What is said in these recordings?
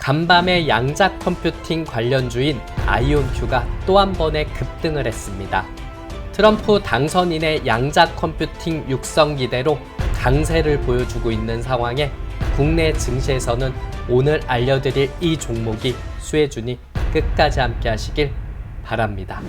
간밤에 양자 컴퓨팅 관련주인 아이온큐가 또 한 번의 급등을 했습니다. 트럼프 당선인의 양자 컴퓨팅 육성 기대로 강세를 보여주고 있는 상황에 국내 증시에서는 오늘 알려드릴 이 종목이 수혜주니 끝까지 함께 하시길 바랍니다.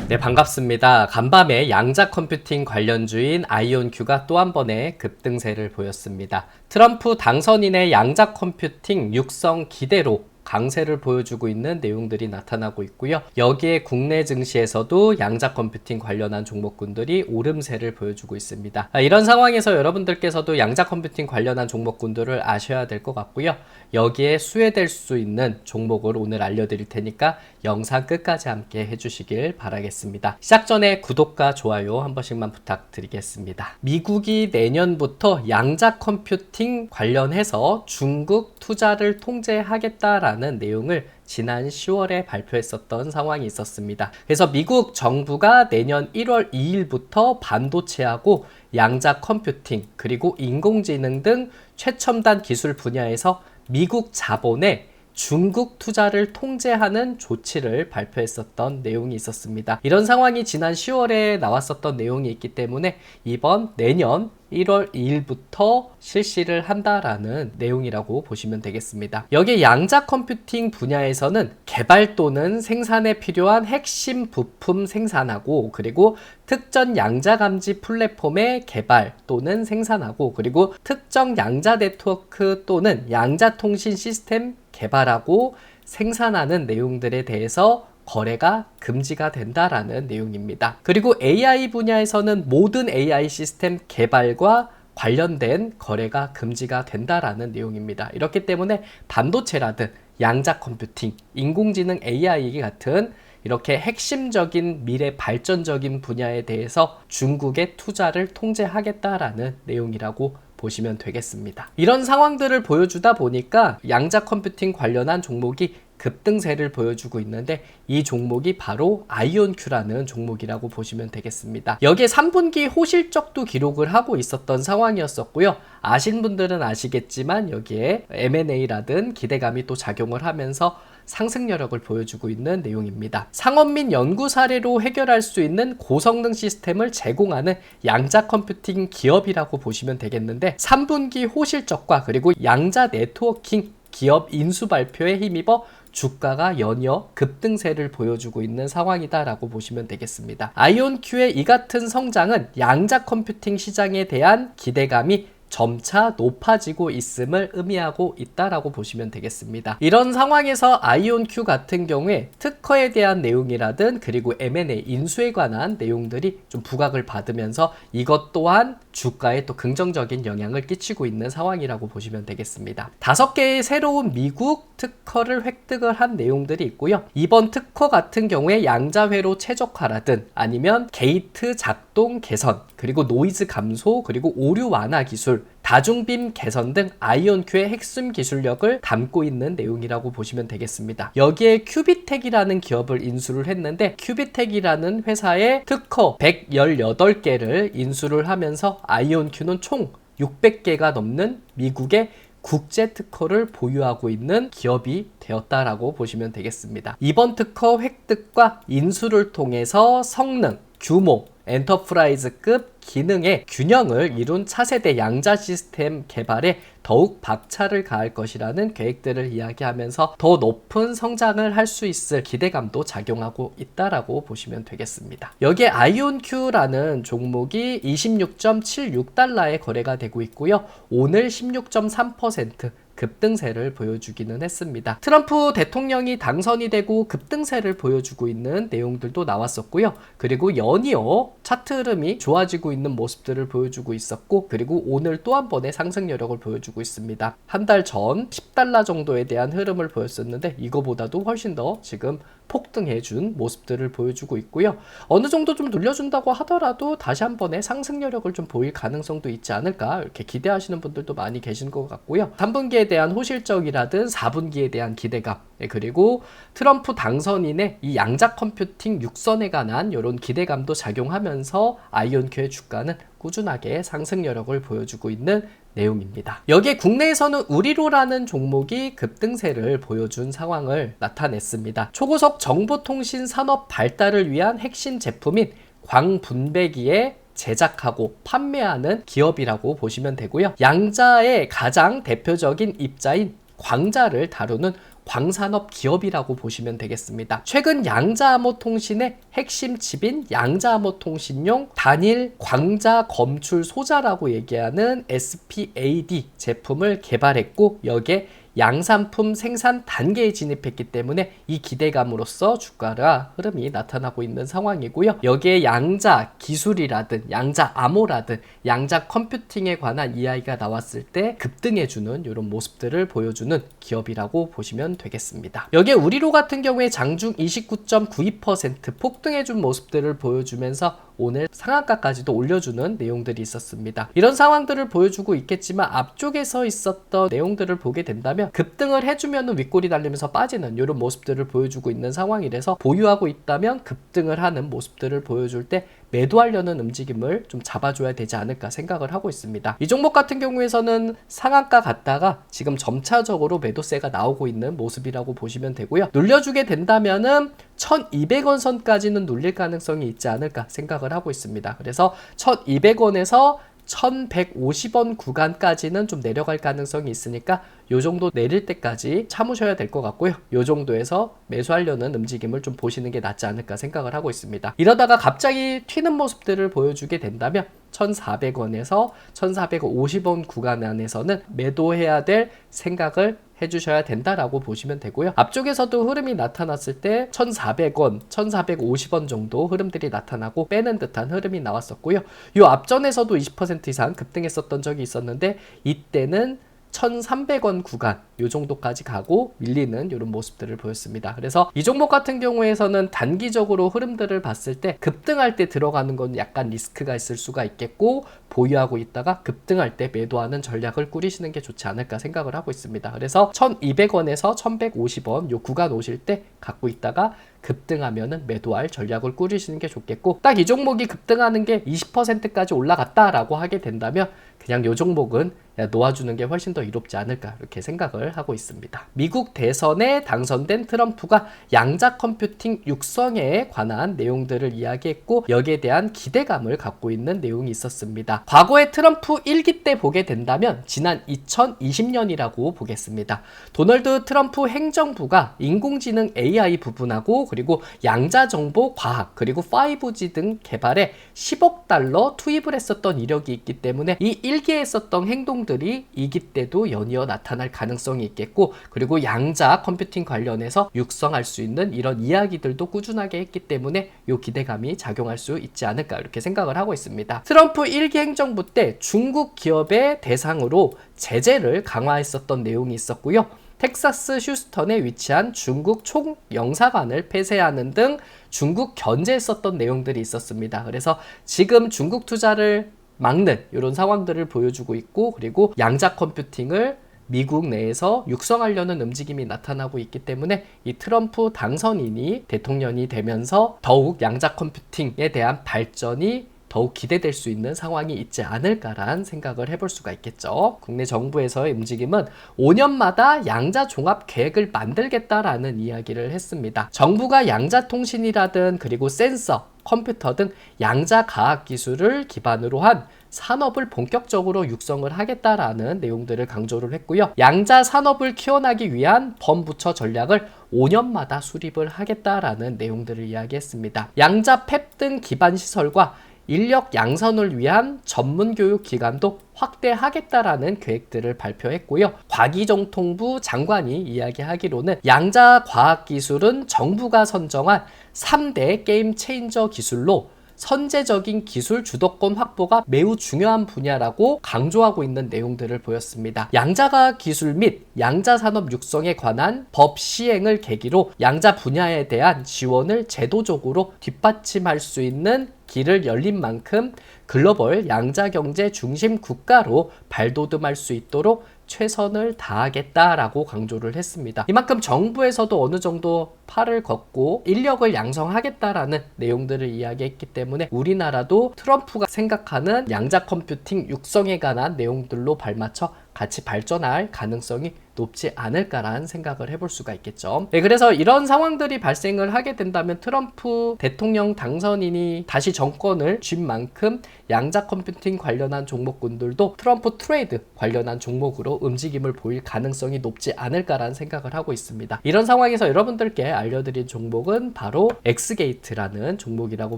네, 반갑습니다. 간밤에 양자 컴퓨팅 관련주인 아이온큐가 또 한 번의 급등세를 보였습니다. 트럼프 당선인의 양자 컴퓨팅 육성 기대로 강세를 보여주고 있는 내용들이 나타나고 있고요. 여기에 국내 증시에서도 양자 컴퓨팅 관련한 종목군들이 오름세를 보여주고 있습니다. 이런 상황에서 여러분들께서도 양자 컴퓨팅 관련한 종목군들을 아셔야 될 것 같고요. 여기에 수혜될 수 있는 종목을 오늘 알려드릴 테니까 영상 끝까지 함께 해주시길 바라겠습니다. 시작 전에 구독과 좋아요 한 번씩만 부탁드리겠습니다. 미국이 내년부터 양자 컴퓨팅 관련해서 중국 투자를 통제하겠다라는 내용을 지난 10월에 발표했었던 상황이 있었습니다. 그래서 미국 정부가 내년 1월 2일부터 반도체하고 양자 컴퓨팅 그리고 인공지능 등 최첨단 기술 분야에서 미국 자본에 중국 투자를 통제하는 조치를 발표했었던 내용이 있었습니다. 이런 상황이 지난 10월에 나왔었던 내용이 있기 때문에 이번 내년 1월 2일부터 실시를 한다라는 내용이라고 보시면 되겠습니다. 여기에 양자 컴퓨팅 분야에서는 개발 또는 생산에 필요한 핵심 부품 생산하고 그리고 특정 양자 감지 플랫폼의 개발 또는 생산하고 그리고 특정 양자 네트워크 또는 양자 통신 시스템 개발하고 생산하는 내용들에 대해서 거래가 금지가 된다라는 내용입니다. 그리고 AI 분야에서는 모든 AI 시스템 개발과 관련된 거래가 금지가 된다라는 내용입니다. 이렇기 때문에 반도체라든 양자 컴퓨팅, 인공지능 AI 같은 이렇게 핵심적인 미래 발전적인 분야에 대해서 중국의 투자를 통제하겠다라는 내용이라고 보시면 되겠습니다. 이런 상황들을 보여주다 보니까 양자 컴퓨팅 관련한 종목이 급등세를 보여주고 있는데 이 종목이 바로 아이온큐라는 종목이라고 보시면 되겠습니다. 여기에 3분기 호실적도 기록을 하고 있었던 상황이었었고요. 아신 분들은 아시겠지만 여기에 M&A라든 기대감이 또 작용을 하면서 상승여력을 보여주고 있는 내용입니다. 상업 및 연구 사례로 해결할 수 있는 고성능 시스템을 제공하는 양자 컴퓨팅 기업이라고 보시면 되겠는데 3분기 호실적과 그리고 양자 네트워킹 기업 인수 발표에 힘입어 주가가 연이어 급등세를 보여주고 있는 상황이다라고 보시면 되겠습니다. 아이온큐의 이 같은 성장은 양자 컴퓨팅 시장에 대한 기대감이 점차 높아지고 있음을 의미하고 있다라고 보시면 되겠습니다. 이런 상황에서 아이온큐 같은 경우에 특허에 대한 내용이라든 그리고 M&A 인수에 관한 내용들이 좀 부각을 받으면서 이것 또한 주가에 또 긍정적인 영향을 끼치고 있는 상황이라고 보시면 되겠습니다. 5개의 새로운 미국 특허를 획득을 한 내용들이 있고요. 이번 특허 같은 경우에 양자회로 최적화라든 아니면 게이트 작동 개선 그리고 노이즈 감소 그리고 오류 완화 기술 다중빔 개선 등 아이온큐의 핵심 기술력을 담고 있는 내용이라고 보시면 되겠습니다. 여기에 큐비텍이라는 기업을 인수를 했는데 큐비텍이라는 회사의 특허 118개를 인수를 하면서 아이온큐는 총 600개가 넘는 미국의 국제 특허를 보유하고 있는 기업이 되었다라고 보시면 되겠습니다. 이번 특허 획득과 인수를 통해서 성능, 규모, 엔터프라이즈급 기능의 균형을 이룬 차세대 양자 시스템 개발에 더욱 박차를 가할 것이라는 계획들을 이야기하면서 더 높은 성장을 할 수 있을 기대감도 작용하고 있다라고 보시면 되겠습니다. 여기에 아이온큐라는 종목이 26.76달러에 거래가 되고 있고요. 오늘 16.3% 급등세를 보여주기는 했습니다. 트럼프 대통령이 당선이 되고 급등세를 보여주고 있는 내용들도 나왔었고요. 그리고 연이어 차트 흐름이 좋아지고 있는 모습들을 보여주고 있었고 그리고 오늘 또 한 번의 상승 여력을 보여주고 있습니다. 한 달 전 10달러 정도에 대한 흐름을 보였었는데 이거보다도 훨씬 더 지금 폭등해준 모습들을 보여주고 있고요. 어느 정도 좀 눌려준다고 하더라도 다시 한 번의 상승 여력을 좀 보일 가능성도 있지 않을까 이렇게 기대하시는 분들도 많이 계신 것 같고요. 3분기에 대한 호실적이라든 4분기에 대한 기대감 그리고 트럼프 당선인의 이 양자 컴퓨팅 육선에 관한 이런 기대감도 작용하면서 아이온큐의 주가는 꾸준하게 상승 여력을 보여주고 있는 내용입니다. 여기에 국내에서는 우리로라는 종목이 급등세를 보여준 상황을 나타냈습니다. 초고속 정보통신 산업 발달을 위한 핵심 제품인 광분배기에 제작하고 판매하는 기업이라고 보시면 되고요. 양자의 가장 대표적인 입자인 광자를 다루는 광산업 기업이라고 보시면 되겠습니다. 최근 양자암호통신의 핵심 칩인 양자암호통신용 단일 광자 검출 소자라고 얘기하는 SPAD 제품을 개발했고 여기에 양산품 생산 단계에 진입했기 때문에 이 기대감으로써 주가가 흐름이 나타나고 있는 상황이고요. 여기에 양자 기술이라든 양자 암호라든 양자 컴퓨팅에 관한 이야기가 나왔을 때 급등해주는 이런 모습들을 보여주는 기업이라고 보시면 되겠습니다. 여기에 우리로 같은 경우에 장중 29.92% 폭등해준 모습들을 보여주면서 오늘 상한가까지도 올려주는 내용들이 있었습니다. 이런 상황들을 보여주고 있겠지만 앞쪽에서 있었던 내용들을 보게 된다면 급등을 해주면 윗골이 달리면서 빠지는 이런 모습들을 보여주고 있는 상황이라서 보유하고 있다면 급등을 하는 모습들을 보여줄 때 매도하려는 움직임을 좀 잡아줘야 되지 않을까 생각을 하고 있습니다. 이 종목 같은 경우에서는 상한가 갔다가 지금 점차적으로 매도세가 나오고 있는 모습이라고 보시면 되고요. 눌려주게 된다면은 1200원 선까지는 눌릴 가능성이 있지 않을까 생각을 하고 있습니다. 그래서 1200원에서 1150원 구간까지는 좀 내려갈 가능성이 있으니까 요 정도 내릴 때까지 참으셔야 될 것 같고요. 요 정도에서 매수하려는 움직임을 좀 보시는 게 낫지 않을까 생각을 하고 있습니다. 이러다가 갑자기 튀는 모습들을 보여주게 된다면 1400원에서 1450원 구간 안에서는 매도해야 될 생각을 해주셔야 된다라고 보시면 되고요. 앞쪽에서도 흐름이 나타났을 때 1400원, 1450원 정도 흐름들이 나타나고 빼는 듯한 흐름이 나왔었고요. 이 앞전에서도 20% 이상 급등했었던 적이 있었는데 이때는 1300원 구간 요 정도까지 가고 밀리는 이런 모습들을 보였습니다. 그래서 이 종목 같은 경우에서는 단기적으로 흐름들을 봤을 때 급등할 때 들어가는 건 약간 리스크가 있을 수가 있겠고 보유하고 있다가 급등할 때 매도하는 전략을 꾸리시는 게 좋지 않을까 생각을 하고 있습니다. 그래서 1200원에서 1150원 요 구간 오실 때 갖고 있다가 급등하면은 매도할 전략을 꾸리시는 게 좋겠고 딱 이 종목이 급등하는 게 20%까지 올라갔다라고 하게 된다면 그냥 요 종목은 놓아주는 게 훨씬 더 이롭지 않을까 이렇게 생각을 하고 있습니다. 미국 대선에 당선된 트럼프가 양자 컴퓨팅 육성에 관한 내용들을 이야기했고 여기에 대한 기대감을 갖고 있는 내용이 있었습니다. 과거에 트럼프 1기 때 보게 된다면 지난 2020년이라고 보겠습니다. 도널드 트럼프 행정부가 인공지능 AI 부분하고 그리고 양자정보 과학 그리고 5G 등 개발에 10억 달러 투입을 했었던 이력이 있기 때문에 이 1기에 했었던 행동들이 2기 때도 연이어 나타날 가능성이 있겠고 그리고 양자 컴퓨팅 관련해서 육성할 수 있는 이런 이야기들도 꾸준하게 했기 때문에 이 기대감이 작용할 수 있지 않을까 이렇게 생각을 하고 있습니다. 트럼프 1기 행정부 때 중국 기업의 대상으로 제재를 강화했었던 내용이 있었고요. 텍사스 휴스턴에 위치한 중국 총영사관을 폐쇄하는 등 중국 견제했었던 내용들이 있었습니다. 그래서 지금 중국 투자를 막는 이런 상황들을 보여주고 있고 그리고 양자 컴퓨팅을 미국 내에서 육성하려는 움직임이 나타나고 있기 때문에 이 트럼프 당선인이 대통령이 되면서 더욱 양자 컴퓨팅에 대한 발전이 더욱 기대될 수 있는 상황이 있지 않을까라는 생각을 해볼 수가 있겠죠. 국내 정부에서의 움직임은 5년마다 양자 종합 계획을 만들겠다라는 이야기를 했습니다. 정부가 양자 통신이라든 그리고 센서, 컴퓨터 등 양자 과학 기술을 기반으로 한 산업을 본격적으로 육성을 하겠다라는 내용들을 강조를 했고요. 양자 산업을 키워나기 위한 범부처 전략을 5년마다 수립을 하겠다라는 내용들을 이야기했습니다. 양자 팹 등 기반 시설과 인력 양선을 위한 전문 교육 기관도 확대하겠다라는 계획들을 발표했고요. 과기정통부 장관이 이야기하기로는 양자 과학 기술은 정부가 선정한 3대 게임 체인저 기술로 선제적인 기술 주도권 확보가 매우 중요한 분야라고 강조하고 있는 내용들을 보였습니다. 양자과학 기술 및 양자산업 육성에 관한 법 시행을 계기로 양자 분야에 대한 지원을 제도적으로 뒷받침할 수 있는 길을 열린 만큼 글로벌 양자경제 중심 국가로 발돋움할 수 있도록 최선을 다하겠다라고 강조를 했습니다. 이만큼 정부에서도 어느 정도 팔을 걷고 인력을 양성하겠다라는 내용들을 이야기했기 때문에 우리나라도 트럼프가 생각하는 양자 컴퓨팅 육성에 관한 내용들로 발맞춰 같이 발전할 가능성이 높지 않을까라는 생각을 해볼 수가 있겠죠. 네, 그래서 이런 상황들이 발생을 하게 된다면 트럼프 대통령 당선인이 다시 정권을 쥔 만큼 양자 컴퓨팅 관련한 종목군들도 트럼프 트레이드 관련한 종목으로 움직임을 보일 가능성이 높지 않을까라는 생각을 하고 있습니다. 이런 상황에서 여러분들께 알려드린 종목은 바로 엑스게이트라는 종목이라고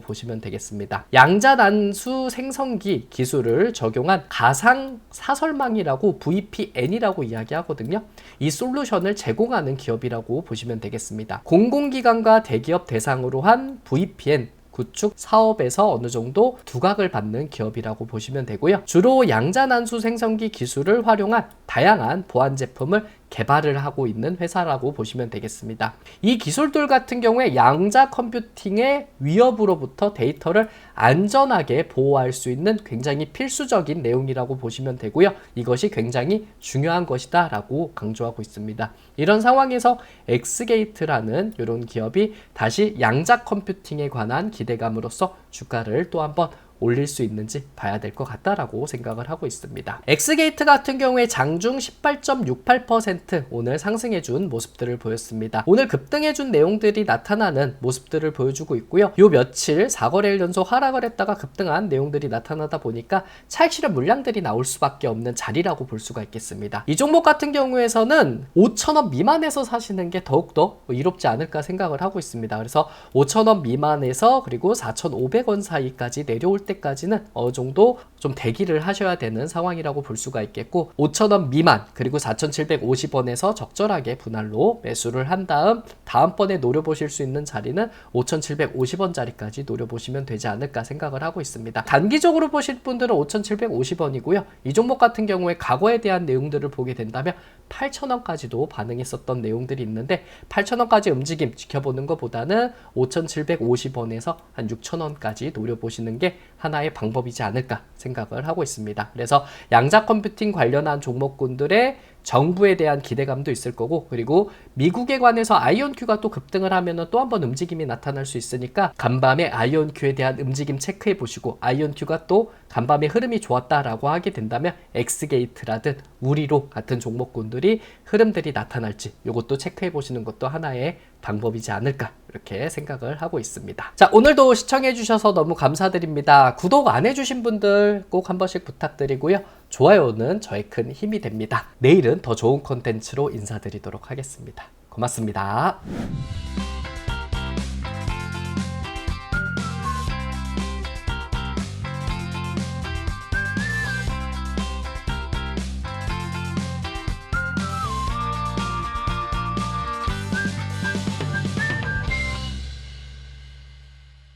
보시면 되겠습니다. 양자 난수 생성기 기술을 적용한 가상 사설망이라고 VPN이라고 이야기하거든요. 이 솔루션을 제공하는 기업이라고 보시면 되겠습니다. 공공기관과 대기업 대상으로 한 VPN 구축 사업에서 어느 정도 두각을 받는 기업이라고 보시면 되고요. 주로 양자난수 생성기 기술을 활용한 다양한 보안 제품을 개발을 하고 있는 회사라고 보시면 되겠습니다. 이 기술들 같은 경우에 양자 컴퓨팅의 위협으로부터 데이터를 안전하게 보호할 수 있는 굉장히 필수적인 내용이라고 보시면 되고요. 이것이 굉장히 중요한 것이다 라고 강조하고 있습니다. 이런 상황에서 엑스게이트라는 이런 기업이 다시 양자 컴퓨팅에 관한 기대감으로써 주가를 또 한번 올릴 수 있는지 봐야 될 것 같다라고 생각을 하고 있습니다. 엑스게이트 같은 경우에 장중 18.68% 오늘 상승해준 모습들을 보였습니다. 오늘 급등해준 내용들이 나타나는 모습들을 보여주고 있고요. 요 며칠 4거래일 연속 하락을 했다가 급등한 내용들이 나타나다 보니까 차익 실현 물량들이 나올 수밖에 없는 자리라고 볼 수가 있겠습니다. 이 종목 같은 경우에서는 5,000원 미만에서 사시는 게 더욱더 이롭지 않을까 생각을 하고 있습니다. 그래서 5,000원 미만에서 그리고 4,500원 사이까지 내려올 때까지는 어느 정도 좀 대기를 하셔야 되는 상황이라고 볼 수가 있겠고 5,000원 미만 그리고 4,750원에서 적절하게 분할로 매수를 한 다음번에 노려보실 수 있는 자리는 5,750원 자리까지 노려보시면 되지 않을까 생각을 하고 있습니다. 단기적으로 보실 분들은 5,750원이고요. 이 종목 같은 경우에 과거에 대한 내용들을 보게 된다면 8,000원까지도 반응했었던 내용들이 있는데 8,000원까지 움직임 지켜보는 것보다는 5,750원에서 한 6,000원까지 노려보시는 게 하나의 방법이지 않을까 생각을 하고 있습니다. 그래서 양자 컴퓨팅 관련한 종목군들의 정부에 대한 기대감도 있을 거고 그리고 미국에 관해서 아이온큐가 또 급등을 하면 또 한번 움직임이 나타날 수 있으니까 간밤에 아이온큐에 대한 움직임 체크해 보시고 아이온큐가 또 간밤에 흐름이 좋았다라고 하게 된다면 엑스게이트라든 우리로 같은 종목군들이 흐름들이 나타날지 이것도 체크해 보시는 것도 하나의 방법이지 않을까 이렇게 생각을 하고 있습니다. 자, 오늘도 시청해 주셔서 너무 감사드립니다. 구독 안 해주신 분들 꼭 한 번씩 부탁드리고요. 좋아요는 저의 큰 힘이 됩니다. 내일은 더 좋은 콘텐츠로 인사드리도록 하겠습니다. 고맙습니다.